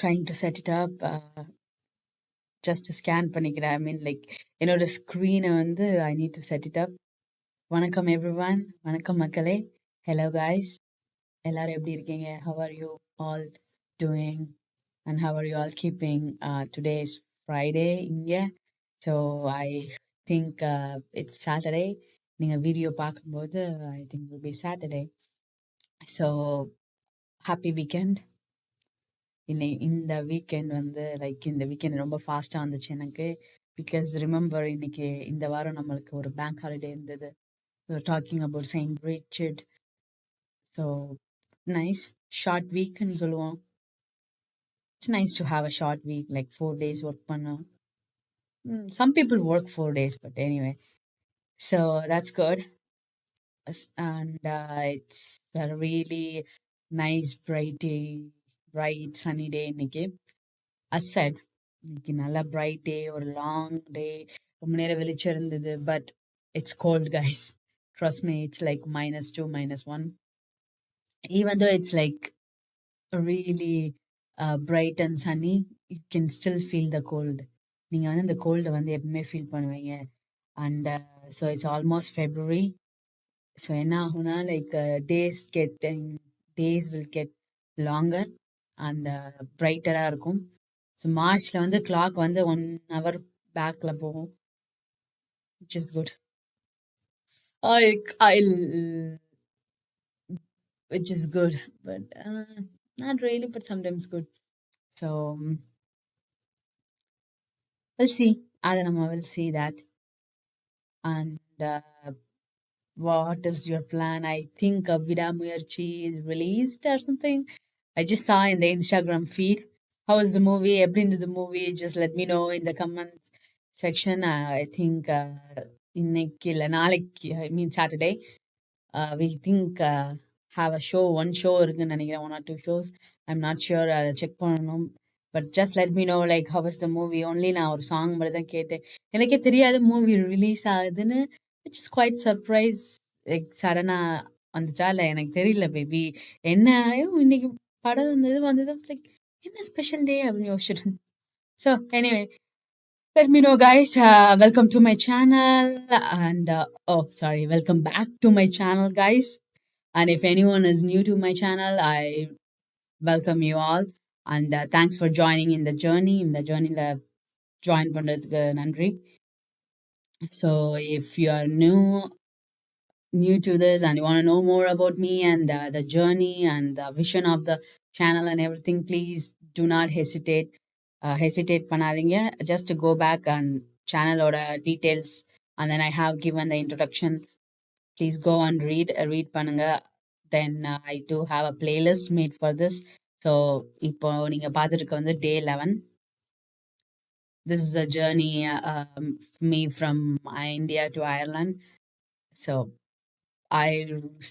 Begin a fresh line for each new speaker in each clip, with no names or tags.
trying to set it up. Just scan பண்ணிக்கிறேன். I mean like என்னோட ஸ்க்ரீனை வந்து I need to set it up. வணக்கம் everyone. வணக்கம் மக்களே. Hello guys. எல்லாரும் எப்படி இருக்கீங்க? How are you all doing? And how are you all keeping? Today is Friday இங்க. So I think it's Saturday. நீங்க வீடியோ பார்க்கும்போது I think it will be Saturday. So happy weekend. இந்த weekend வந்து இந்த weekend ரொம்ப ஃபாஸ்ட்டாக வந்துச்சு எனக்கு. பிகாஸ் ரிமெம்பர் இன்னைக்கு இந்த வாரம் நம்மளுக்கு ஒரு பேங்க் ஹாலிடே இருந்தது. Talking about Saint Richard. So nice short வீக்னு சொல்லுவோம். It's nice to have a short week, like 4 days work பண்ணோம். Some people work 4 days, but anyway, so that's good. And it's really nice bright sunny day இன்னைக்கு. அசட் இன்னைக்கு நல்லா bright டே, ஒரு long டே, ரொம்ப நேரம் வெளிச்சம் இருந்தது. But it's cold guys, trust me. It's like -2, -1. Even though it's like really bright and sunny, you can still feel the cold. நீங்கள் வந்து இந்த கோல்டை வந்து எப்பவுமே ஃபீல் பண்ணுவீங்க. And so it's almost February. So என்ன ஆகும்னா like days will get longer அண்ட் பிரைட்டராக இருக்கும். ஸோ மார்ச்சில் வந்து கிளாக் வந்து 1 hour பேக்கில் போகும், which is good. Which is good, but not really, but sometimes good. So we'll see. Adanama will see that. And what is your plan? I think Vida Muyarchi is released or something. I just saw in the Instagram feed. How is the movie? Every into the movie, just let me know in the comments section. I think இன்னைக்கு இல்லை நாளைக்கு, I mean Saturday, we think have a show, one show இருக்குன்னு நினைக்கிறேன், 1 or 2 shows. I'm not sure, அதை check பண்ணணும். But just let me know like how was the movie. only நான் ஒரு song மட்டும் தான் கேட்டேன். எனக்கே தெரியாது மூவி ரிலீஸ் ஆகுதுன்னு. It's is quite surprise. Like சடனாக வந்துச்சா இல்லை எனக்கு தெரியல பேபி. என்ன இன்னைக்கு படம் வந்தது லைக் என்ன ஸ்பெஷல் டே அப்படின்னு யோசிச்சுட்டு. So anyway, let me know guys. Welcome to my channel and welcome back to my channel guys. And if anyone is new to my channel, I welcome you all. And thanks for joining in the journey. In the journey la join பண்றதுக்கு நன்றி. So if you are new to this and you want to know more about me and the journey and the vision of the channel and everything, please do not hesitate பண்ணாதீங்க. Just go back and channel ஓட details, and then I have given the introduction. Please go and read பண்ணுங்க. Then I do have a playlist made for this. So இப்போ நீங்க பார்த்துருக்க வந்து day 11. This is a journey me from India to Ireland. So I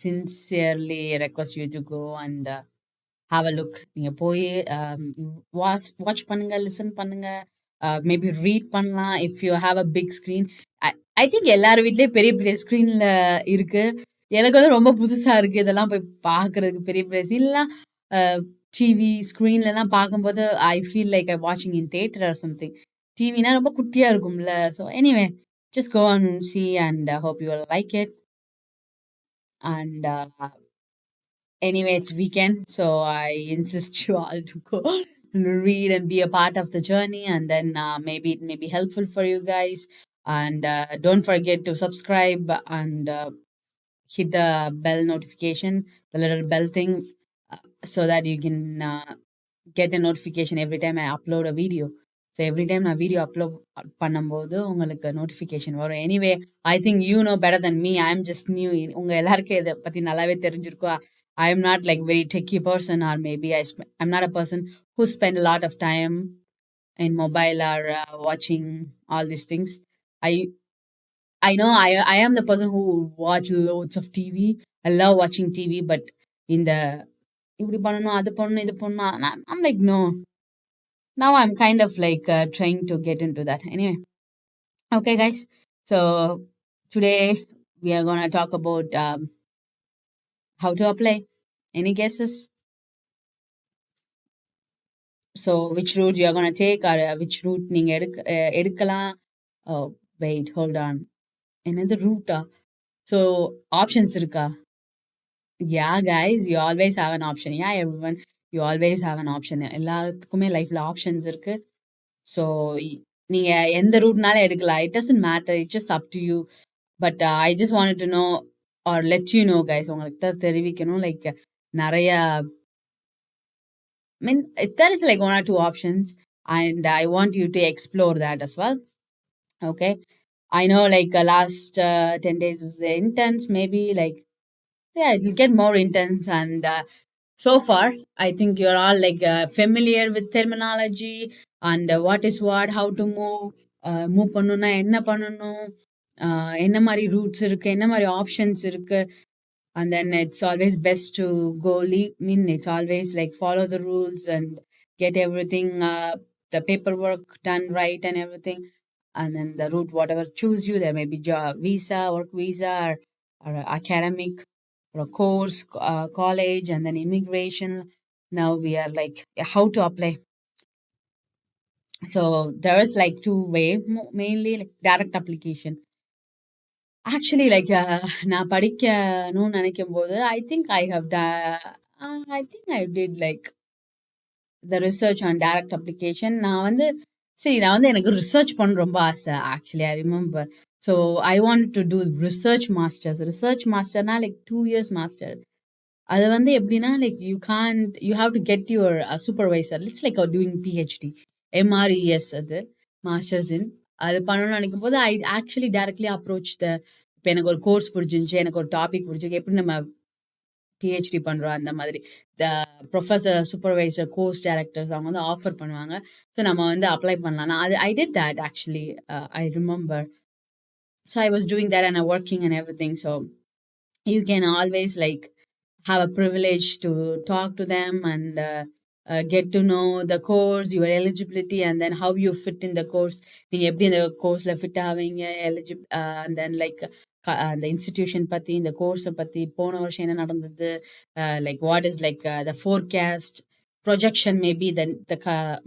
sincerely request you to go and have a look. நீங்க போய் watch பண்ணுங்க, listen பண்ணுங்க, maybe read பண்ணலாம். If you have a big screen, I think எல்லார் வீட்லயும் பெரிய பெரிய ஸ்க்ரீன்ல இருக்கு. எனக்கு வந்து ரொம்ப புதுசா இருக்கு இதெல்லாம் போய் பார்க்கறதுக்கு. பெரிய பெரிய சீன்லாம் டிவி ஸ்க்ரீன்லலாம் பார்க்கும்போது ஐ ஃபீல் லைக் ஐ வாட்சிங் இன் தியேட்டர் ஆர் சம்திங். டிவினா ரொம்ப குட்டியா இருக்கும்ல. So anyway, just go and see and hope you will like it. And anyway, it's weekend, so I insist you all to go read and be a part of the journey, and then maybe it may be helpful for you guys. And don't forget to subscribe and hit the bell notification, the little bell thing, so that you can get a notification every time I upload a video. So every time நான் video upload பண்ணும்போது உங்களுக்கு notification வரும். Anyway, I think you know better than me. I am just new. உங்கள் எல்லாருக்கும் இதை பற்றி நல்லாவே தெரிஞ்சிருக்கும். I am not like very techie person, or maybe I'm not a person who spend a lot of time in mobile or watching all these things. I know I am the person who watch loads of TV. I love watching TV, but in the இப்படி பண்ணணும், அது பண்ணணும், இது பண்ணணும், I'm like no. Now I'm kind of like trying to get into that. Anyway, okay guys. So today we are going to talk about how to apply. Any guesses? So which route you are going to take, or which route நீங்க எடுக்கலாம். Oh, wait, hold on. என்னது ரூட்டா? So options இருக்கா? Yeah, guys, you always have an option. Yeah, everyone, you always have an option. எல்லாத்துக்குமே லைஃப்ல options இருக்கு. So நீங்க எந்த ரூட்னாலும் எடுக்கலாம். It doesn't matter. It's just up to you. But I just wanted to know or let you know guys. உங்கள்கிட்ட தெரிவிக்கணும். Like நெறைய mean, there is like one or two options, and I want you to explore that as well. Okay. I know like last 10 days was intense, maybe like, yeah, it'll get more intense. And so far, I think you're all like familiar with terminology and what is what, how to move. Move பண்ணனும்னா என்ன பண்ணணும், என்ன மாதிரி roots இருக்கு, என்ன மாதிரி options இருக்கு. And then it's always best to go mean it's always like follow the rules and get everything, the paperwork done right and everything. And then the route, whatever choose you, there may be job visa, work visa, or academic, or a course, college, and then immigration. Now we are like how to apply. So there is like two way, mainly like direct application. Actually, like நான் படிக்கணும்னு நினைக்கும்போது, I think I have done, I think I did like the research on direct application. நான் வந்து எனக்கு research பண்ண ரொம்ப ஆசை. Actually, I remember. So I wanted to do research masters. Research masterனா like 2 years master. அது வந்து எப்படின்னா like you have to get your supervisor. It's like doing PhD. MRES அது masters in. அது பண்ணணும்னு நினைக்கும் போது I actually directly approached the, இப்போ எனக்கு ஒரு கோர்ஸ் பிடிச்சிருந்துச்சு, எனக்கு ஒரு டாபிக் பிடிச்சிருக்கு, எப்படி நம்ம பிஹெச்டி பண்றோம் அந்த மாதிரி the professor, supervisor, course directors அவங்க வந்து ஆஃபர் பண்ணுவாங்க. ஸோ நம்ம வந்து அப்ளை பண்ணலாம். அது I did that actually. I remember. So I was doing that and working and every thing. So you can always like have a privilege to talk to them and get to know the course, your eligibility, and then how you fit in the course. நீங்க எப்படி இந்த கோர்ஸ்ல fit ஆவீங்க, eligible, and then like அந்த institution பத்தி, இந்த கோர்ஸை பத்தி, போன வருஷம் என்ன நடந்தது, like what is like the forecast projection, maybe then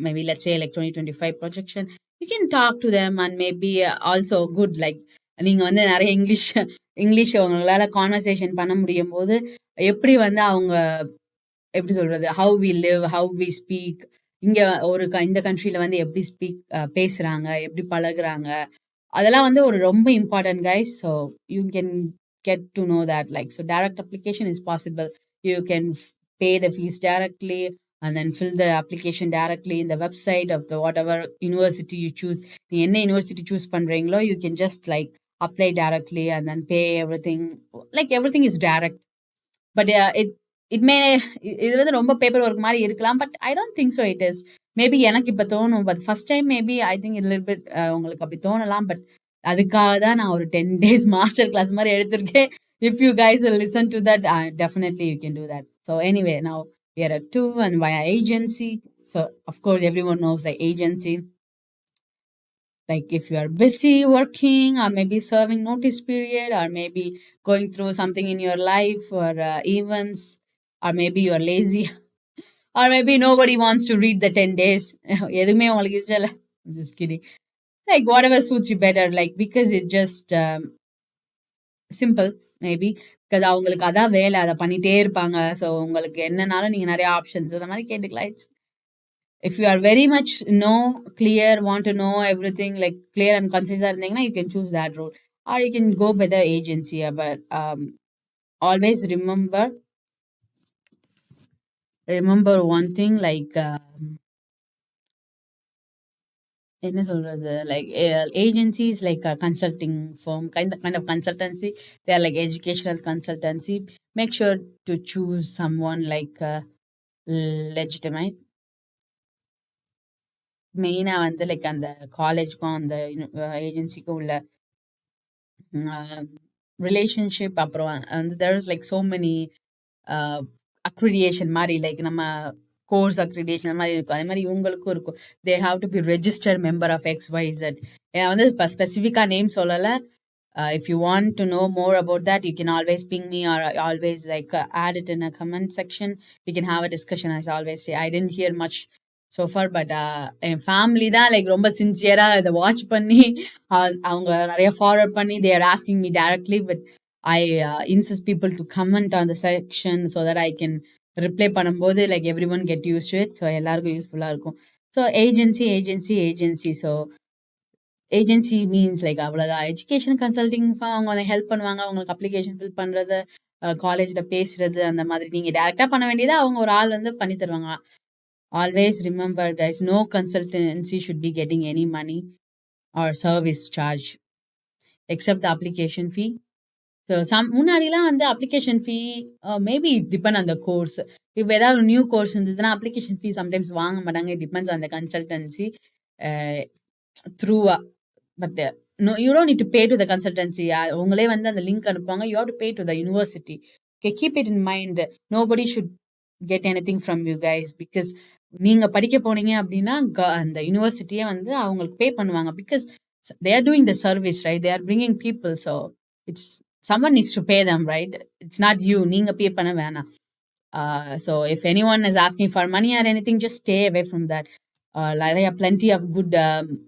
maybe let's say like 2025 projection. You can talk to them and maybe also good like நீங்க வந்து நிறைய இங்கிலீஷ் அவங்களால கான்வர்சேஷன் பண்ண முடியும் போது எப்படி வந்து அவங்க எப்படி சொல்றது, how we live, how we speak, இங்க இந்த கண்ட்ரில வந்து எப்படி பேசுறாங்க, எப்படி பழகுறாங்க, அதெல்லாம் வந்து ஒரு ரொம்ப important guys. So you can get to know that like. So direct application is possible. You can pay the fees directly and then fill the application directly in the website of the whatever university you choose. நீ என்ன university choose பண்றீங்களோ you can just like apply directly and then pay everything. Like everything is direct. But it may, இது வந்து ரொம்ப paper work மாதிரி இருக்கலாம். But I don't think so it is. Maybe எனக்கு இப்போ தோணும். But first time maybe I think it little bit உங்களுக்கு அப்படி தோணலாம். பட் அதுக்காக தான் நான் ஒரு 10 days மாஸ்டர் கிளாஸ் மாதிரி எடுத்திருக்கேன். If you guys will listen to that, definitely you can do that. So anyway, now we are at 2 and via agency. So of course everyone knows the agency. Like if you are busy working or maybe serving notice period or maybe going through something in your life or events, or maybe you are lazy or maybe nobody wants to read the 10 days. எதுவுமே உங்களுக்கு இஷ்டம் இல்லை. Just kidding. Like whatever suits you better, like because it's just simple maybe because அவங்களுக்கு அதான் வேலை, அதை பண்ணிட்டே இருப்பாங்க. ஸோ உங்களுக்கு என்னன்னாலும் நீங்கள் நிறைய ஆப்ஷன்ஸ் அந்த மாதிரி கேட்டுக்கலாம். If you are very much clear, want to know everything, like clear and concise இருந்தீங்கன்னா you can choose that route, or you can go by the agency. But always remember one thing, like என்ன சொல்றது, like agencies like a consulting firm, kind of consultancy. They are like educational consultancy. Make sure to choose someone like legitimate. மெயினா வந்து like அந்த காலேஜ்க்கும் அந்த ஏஜென்சிக்கும் உள்ள relationship. அப்புறம் வந்து there is like so many accreditation மாதிரி, லைக் நம்ம கோர்ஸ் அக்ரிடியேஷன் மாதிரி இருக்கும். அதே மாதிரி இவங்களுக்கும் இருக்கும். They have to be registered member of XYZ. ஏன் வந்து இப்போ ஸ்பெசிஃபிக்காக நேம் சொல்லலை. If you want to know more about that, you can always ping me or always like add it in a comment section. We can have a discussion. As I always say, I didn't hear much so far. But N family தான் like ரொம்ப சின்சியரா இதை watch பண்ணி அவங்க நிறைய forward பண்ணி they are asking me directly, but I insist people to comment on the section so that I can reply பண்ணும்போது like everyone get used to it, so எல்லாருக்கும் யூஸ்ஃபுல்லா இருக்கும். So agency, so agency means like அவ்வளோதான். Education consulting அவங்க வந்து help பண்ணுவாங்க. அவங்களுக்கு application fill பண்ணுறது, காலேஜில் பேசுறது, அந்த மாதிரி நீங்கள் டேரெக்டாக பண்ண வேண்டியதை அவங்க ஒரு ஆள் வந்து பண்ணி தருவாங்க. Always remember guys, no consultancy should be getting any money or service charge except the application fee. So முன்னாடிலாம் வந்து அப்ளிகேஷன் ஃபீ மேபி டிபெண்ட் அந்த கோர்ஸ். இப்போ ஏதாவது ஒரு நியூ கோர்ஸ் இருந்ததுன்னா அப்ளிகேஷன் ஃபீ சம்டைம்ஸ் வாங்க மாட்டாங்க. இட் டிபெண்ட்ஸ் அந்த கன்சல்டன்சி த்ரூவா. But no, you don't need to pay to the consultancy. உங்களே வந்து அந்த லிங்க் அனுப்புவாங்க. You have to pay to the university. Okay, keep it in mind. Nobody should get anything from you guys because நீங்க படிக்க போனீங்க அப்படின்னா அந்த யூனிவர்சிட்டியே வந்து அவங்களுக்கு பே பண்ணுவாங்க because they are doing the service, right? They are bringing people, so it's someone needs to pay them, right? It's not you. நீங்க பே பண்ண வேணாம். So if anyone is asking for money or anything, just stay away from that. நிறைய plenty of good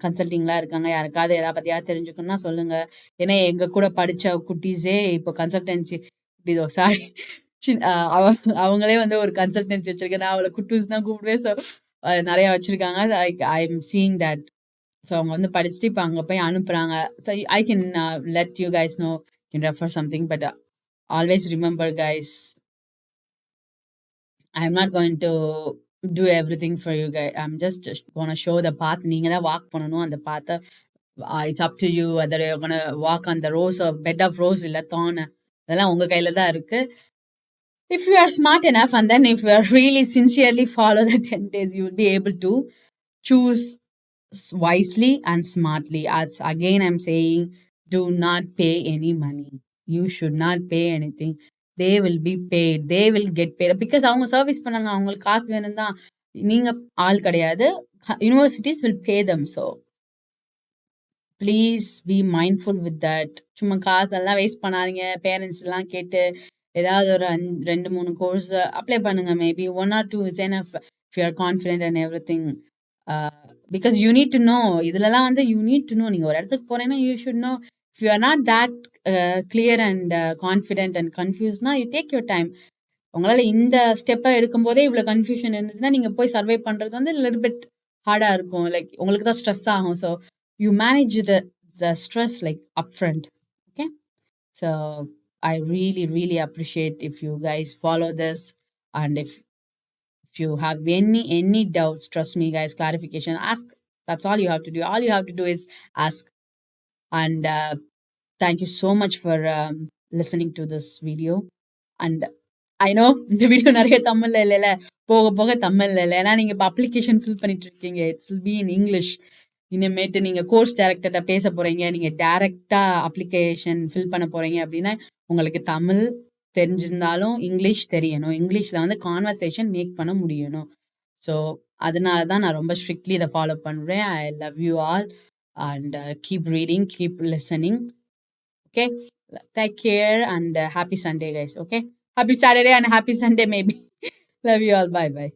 கன்சல்டிங்லாம் இருக்காங்க. யாருக்காவது எதை பற்றியாவது தெரிஞ்சுக்கணும்னா சொல்லுங்க. ஏன்னா எங்க கூட படிச்ச குட்டீஸே இப்போ கன்சல்டன்சி சாரி அவங்களே வந்து ஒரு கன்சல்டன்சி வச்சிருக்கேன். நான் அவளை குட்டூஸ் தான் கூப்பிடுவேன். ஸோ நிறைய வச்சிருக்காங்க. I'm seeing that. So அவங்க வந்து படிச்சுட்டு இப்போ அங்கே போய் அனுப்புறாங்க. So I can let you guys know, can refer something. But always remember guys, I'm not going to do everything for you guys. I'm just going to show the path. நீங்க தான் walk பண்ணணும் அந்த path. It's up to you whether you're going to walk on the rose or bed of rose இல்ல thorn. அதெல்லாம் உங்க கையில தான் இருக்கு. If you are smart enough and then if you are really sincerely follow the 10 days, you will be able to choose wisely and smartly. As again I'm saying, do not pay any money. You should not pay anything. They will be paid. They will get paid because அவங்க service பண்ணாங்க. அவங்களுக்கு காசு வேணும் தான். நீங்க ஆள் கிடையாது. Universities will pay them. So please be mindful with that. சும்மா காசெல்லாம் வேஸ்ட் பண்ணாதீங்க. பேரண்ட்ஸ் எல்லாம் கேட்டு ஏதாவது ஒரு 2-3 கோர்ஸ் அப்ளை பண்ணுங்க. Maybe 1 or 2 is enough if you R confident and every thing. Because you need to know. இதுலலாம் வந்து யூ நீட் டு நோ. நீங்கள் ஒரு இடத்துக்கு போறீங்கன்னா you should know. If you are not that clear and confident and கன்ஃபியூஸ்னா you take your time. உங்களால் இந்த ஸ்டெப்பை எடுக்கும்போதே இவ்வளோ கன்ஃபியூஷன் இருந்ததுன்னா நீங்கள் போய் சர்வே பண்ணுறது வந்து லிட்டில் பிட் ஹார்டாக இருக்கும். லைக் உங்களுக்கு தான் ஸ்ட்ரெஸ் ஆகும். So you manage the stress like upfront. Okay, so I really appreciate if you guys follow this, and if you have any doubts, trust me guys, clarification, ask. That's all you have to do. All you have to do is ask. And thank you so much for listening to this video. And I know இந்த video நிறைய தமிழ்ல இல்லைல்ல, போக போக தமிழ்ல இல்லை. ஏன்னா நீங்கள் இப்போ அப்ளிகேஷன் ஃபில் பண்ணிட்டு இருக்கீங்க. It's will be in English. இனிமேட்டு நீங்கள் கோர்ஸ் டைரக்டர்கிட்ட பேச போகிறீங்க, நீங்கள் டைரெக்டாக அப்ளிகேஷன் ஃபில் பண்ண போகிறீங்க அப்படின்னா உங்களுக்கு தமிழ் தெரிஞ்சிருந்தாலும் இங்கிலீஷ் தெரியணும். இங்கிலீஷில் வந்து கான்வர்சேஷன் மேக் பண்ண முடியணும். ஸோ அதனால தான் நான் ரொம்ப ஸ்ட்ரிக்ட்லி இதை ஃபாலோ பண்ணுறேன். I love you all and keep reading, keep listening. Okay, take care and happy Sunday guys. Okay, happy Saturday and happy Sunday maybe. Love you all. Bye bye.